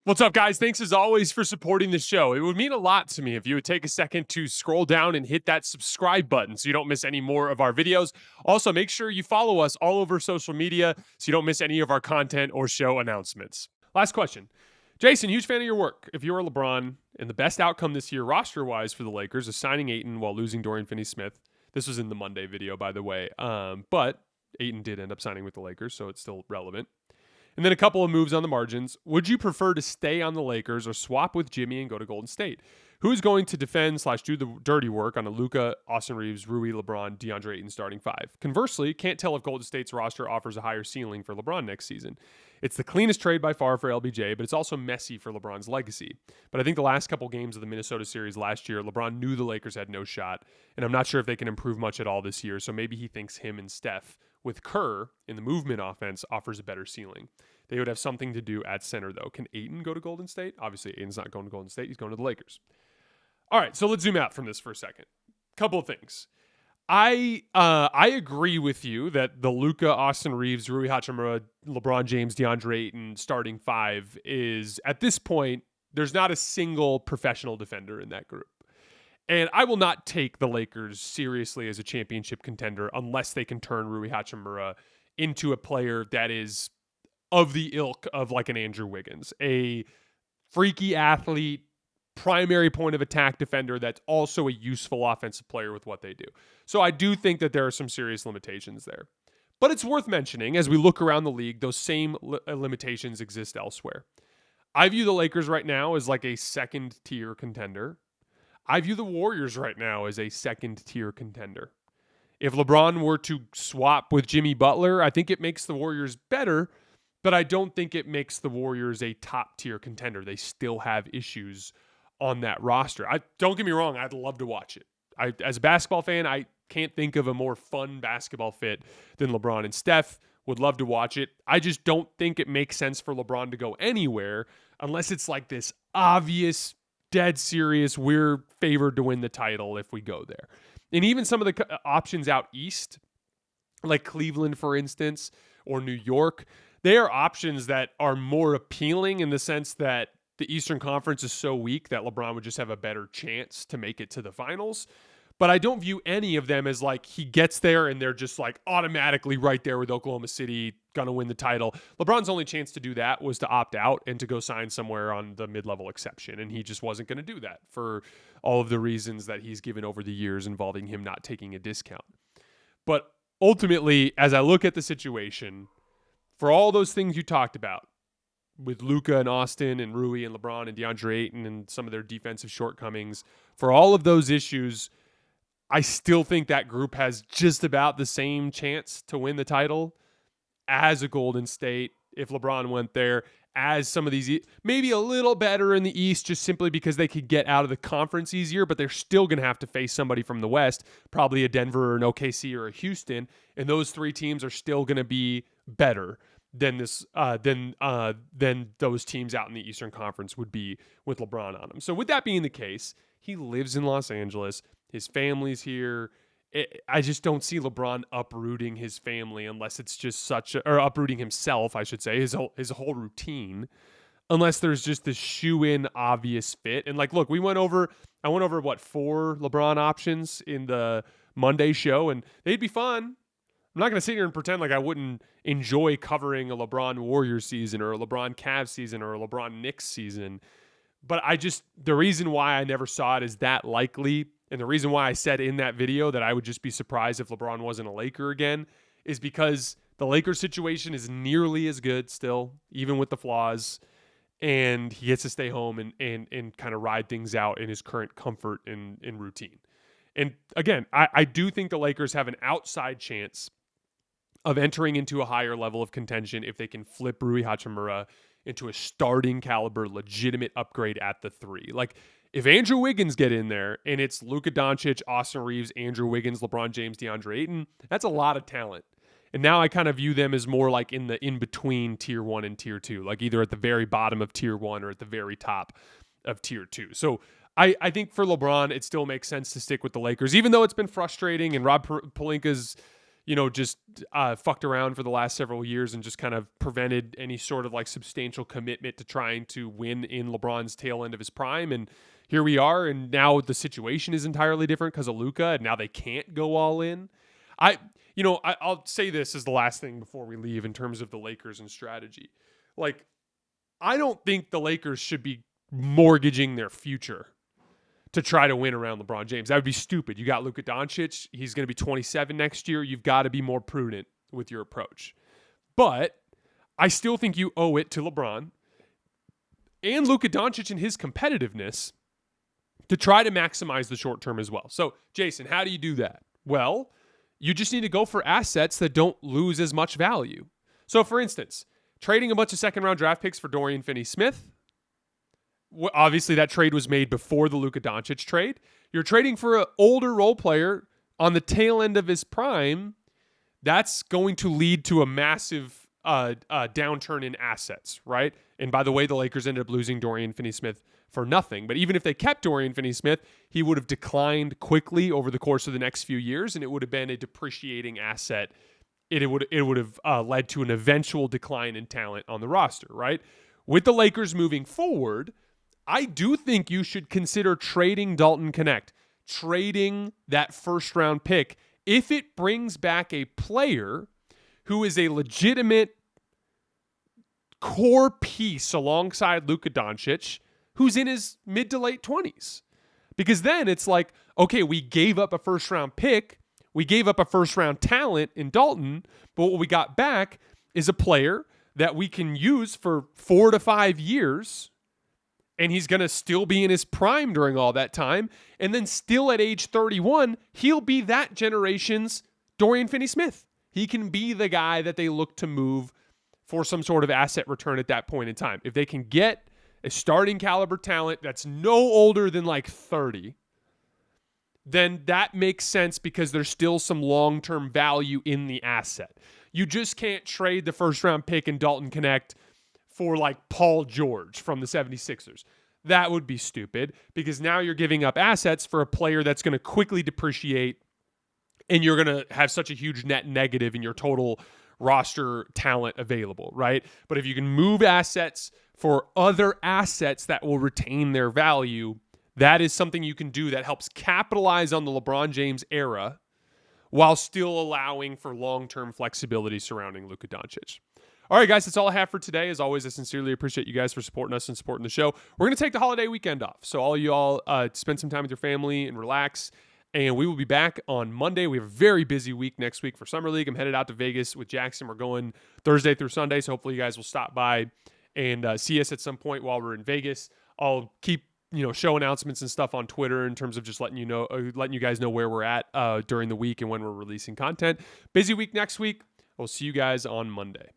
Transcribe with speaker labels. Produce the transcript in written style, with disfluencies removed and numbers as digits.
Speaker 1: What's up, guys? Thanks as always for supporting the show. It would mean a lot to me if you would take a second to scroll down and hit that subscribe button so you don't miss any more of our videos. Also, make sure you follow us all over social media so you don't miss any of our content or show announcements. Last question. Jason, huge fan of your work. If you were LeBron and the best outcome this year roster-wise for the Lakers is signing Ayton while losing Dorian Finney-Smith. This was in the Monday video, by the way. But Ayton did end up signing with the Lakers, so it's still relevant. And then a couple of moves on the margins. Would you prefer to stay on the Lakers or swap with Jimmy and go to Golden State? Who's going to defend / do the dirty work on a Luka, Austin Reeves, Rui, LeBron, DeAndre Ayton starting five? Conversely, can't tell if Golden State's roster offers a higher ceiling for LeBron next season. It's the cleanest trade by far for LBJ, but it's also messy for LeBron's legacy. But I think the last couple games of the Minnesota series last year, LeBron knew the Lakers had no shot, and I'm not sure if they can improve much at all this year, so maybe he thinks him and Steph with Kerr in the movement offense offers a better ceiling. They would have something to do at center, though. Can Ayton go to Golden State? Obviously, Ayton's not going to Golden State. He's going to the Lakers. All right, so let's zoom out from this for a second. Couple of things. I agree with you that the Luka, Austin Reeves, Rui Hachimura, LeBron James, DeAndre Ayton starting five is, at this point, there's not a single professional defender in that group. And I will not take the Lakers seriously as a championship contender unless they can turn Rui Hachimura into a player that is of the ilk of like an Andrew Wiggins, a freaky athlete, primary point of attack defender that's also a useful offensive player with what they do. So I do think that there are some serious limitations there. But it's worth mentioning, as we look around the league, those same limitations exist elsewhere. I view the Lakers right now as like a second-tier contender. I view the Warriors right now as a second-tier contender. If LeBron were to swap with Jimmy Butler, I think it makes the Warriors better, but I don't think it makes the Warriors a top-tier contender. They still have issues on that roster. Don't get me wrong, I'd love to watch it. As a basketball fan, I can't think of a more fun basketball fit than LeBron and Steph. Would love to watch it. I just don't think it makes sense for LeBron to go anywhere unless it's like this obvious, dead serious, we're favored to win the title if we go there. And even some of the options out east, like Cleveland, for instance, or New York, they are options that are more appealing in the sense that the Eastern Conference is so weak that LeBron would just have a better chance to make it to the finals. But I don't view any of them as like he gets there and they're just like automatically right there with Oklahoma City, gonna win the title. LeBron's only chance to do that was to opt out and to go sign somewhere on the mid-level exception. And he just wasn't going to do that for all of the reasons that he's given over the years involving him not taking a discount. But ultimately, as I look at the situation, for all those things you talked about, with Luka and Austin and Rui and LeBron and DeAndre Ayton and some of their defensive shortcomings, for all of those issues, I still think that group has just about the same chance to win the title as a Golden State if LeBron went there, as some of these, maybe a little better in the East just simply because they could get out of the conference easier, but they're still going to have to face somebody from the West, probably a Denver or an OKC or a Houston, and those three teams are still going to be better than those teams out in the Eastern Conference would be with LeBron on them. So with that being the case, he lives in Los Angeles. His family's here. I just don't see LeBron uprooting his family unless it's just or uprooting himself, I should say, his whole routine, unless there's just this shoe-in obvious fit. And like, look, I went over 4 LeBron options in the Monday show, and they'd be fun. I'm not going to sit here and pretend like I wouldn't enjoy covering a LeBron Warriors season or a LeBron Cavs season or a LeBron Knicks season. But the reason why I never saw it as that likely, and the reason why I said in that video that I would just be surprised if LeBron wasn't a Laker again, is because the Lakers situation is nearly as good still, even with the flaws, and he gets to stay home and kind of ride things out in his current comfort and routine. And again, I do think the Lakers have an outside chance of entering into a higher level of contention if they can flip Rui Hachimura into a starting caliber, legitimate upgrade at the 3. Like, if Andrew Wiggins get in there and it's Luka Doncic, Austin Reeves, Andrew Wiggins, LeBron James, DeAndre Ayton, that's a lot of talent. And now I kind of view them as more like in the in-between tier 1 and tier 2, like either at the very bottom of tier 1 or at the very top of tier 2. So I think for LeBron, it still makes sense to stick with the Lakers, even though it's been frustrating and Rob Pelinka's just fucked around for the last several years and just kind of prevented any sort of like substantial commitment to trying to win in LeBron's tail end of his prime. And here we are, and now the situation is entirely different because of Luka, and now they can't go all in. I'll say this as the last thing before we leave in terms of the Lakers and strategy. Like, I don't think the Lakers should be mortgaging their future to try to win around LeBron James. That would be stupid. You got Luka Doncic. He's going to be 27 next year. You've got to be more prudent with your approach. But I still think you owe it to LeBron and Luka Doncic and his competitiveness to try to maximize the short term as well. So, Jason, how do you do that? Well, you just need to go for assets that don't lose as much value. So, for instance, trading a bunch of second-round draft picks for Dorian Finney-Smith. Obviously, that trade was made before the Luka Doncic trade. You're trading for an older role player on the tail end of his prime. That's going to lead to a massive downturn in assets, right? And by the way, the Lakers ended up losing Dorian Finney-Smith for nothing. But even if they kept Dorian Finney-Smith, he would have declined quickly over the course of the next few years, and it would have been a depreciating asset. It would have led to an eventual decline in talent on the roster, right? With the Lakers moving forward, I do think you should consider trading Dalton Knecht, trading that first-round pick, if it brings back a player who is a legitimate core piece alongside Luka Doncic, who's in his mid to late 20s. Because then it's like, okay, we gave up a first-round pick, we gave up a first-round talent in Dalton, but what we got back is a player that we can use for 4 to 5 years, and he's going to still be in his prime during all that time. And then still at age 31, he'll be that generation's Dorian Finney-Smith. He can be the guy that they look to move for some sort of asset return at that point in time. If they can get a starting caliber talent that's no older than like 30, then that makes sense because there's still some long-term value in the asset. You just can't trade the first-round pick in Dalton Knecht for like Paul George from the 76ers. That would be stupid because now you're giving up assets for a player that's going to quickly depreciate, and you're going to have such a huge net negative in your total roster talent available, right? But if you can move assets for other assets that will retain their value, that is something you can do that helps capitalize on the LeBron James era while still allowing for long-term flexibility surrounding Luka Doncic. All right, guys, that's all I have for today. As always, I sincerely appreciate you guys for supporting us and supporting the show. We're going to take the holiday weekend off. So all you all spend some time with your family and relax. And we will be back on Monday. We have a very busy week next week for Summer League. I'm headed out to Vegas with Jackson. We're going Thursday through Sunday. So hopefully you guys will stop by and see us at some point while we're in Vegas. I'll keep show announcements and stuff on Twitter in terms of just letting you guys know where we're at during the week and when we're releasing content. Busy week next week. We'll see you guys on Monday.